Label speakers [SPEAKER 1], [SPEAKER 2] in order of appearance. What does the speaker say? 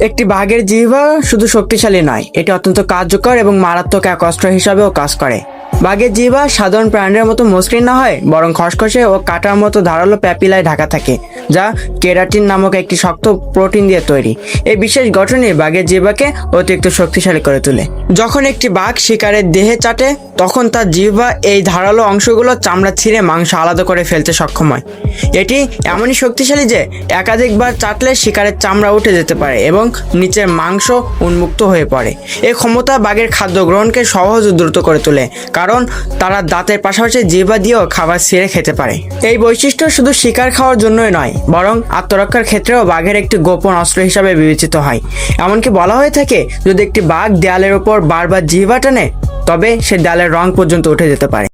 [SPEAKER 1] একটি বাঘের জিহ্বা শুধু শক্তিশালী নয়, এটি অত্যন্ত কার্যকর এবং মারাত্মক এক অস্ত্র হিসাবেও কাজ করে। বাঘের জিহ্বা সাধারণ প্রাণীর মতো মসৃণ না হয়, বরং খসখসে ও কাঁটার মতো ধারালো প্যাপিলায় ঢাকা থাকে, যা কেরাটিন নামক একটি শক্ত প্রোটিন দিয়ে তৈরি। এই বিশেষ গঠনই বাঘের জিহ্বাকে অতিরিক্ত শক্তিশালী করে তোলে। যখন একটি বাঘ শিকারের দেহে চাটে, তখন তার জিহ্বা এই ধারালো অংশগুলো চামড়া ছিঁড়ে মাংস আলাদা করে ফেলতে সক্ষম হয়। এটি এমনই শক্তিশালী যে একাধিকবার চাটলে শিকারের চামড়া উঠে যেতে পারে এবং নিচের মাংস উন্মুক্ত হয়ে পড়ে। এই ক্ষমতা বাঘের খাদ্য গ্রহণকে সহজ ও দ্রুত করে তোলে, কারণ তারা দাঁতের পাশাপাশি জিহ্বা দিয়েও খাবার ছিঁড়ে খেতে পারে। এই বৈশিষ্ট্য শুধু শিকার খাওয়ার জন্যই নয়, বরং আত্মরক্ষার ক্ষেত্রেও বাঘের একটি গোপন অস্ত্র হিসাবে বিবেচিত হয়। এমনকি বলা হয়ে থাকে, যদি একটি বাঘ দেয়ালের উপর বারবার জিহ্বা টানে, তবে সে দেয়ালের রং পর্যন্ত উঠে যেতে পারে।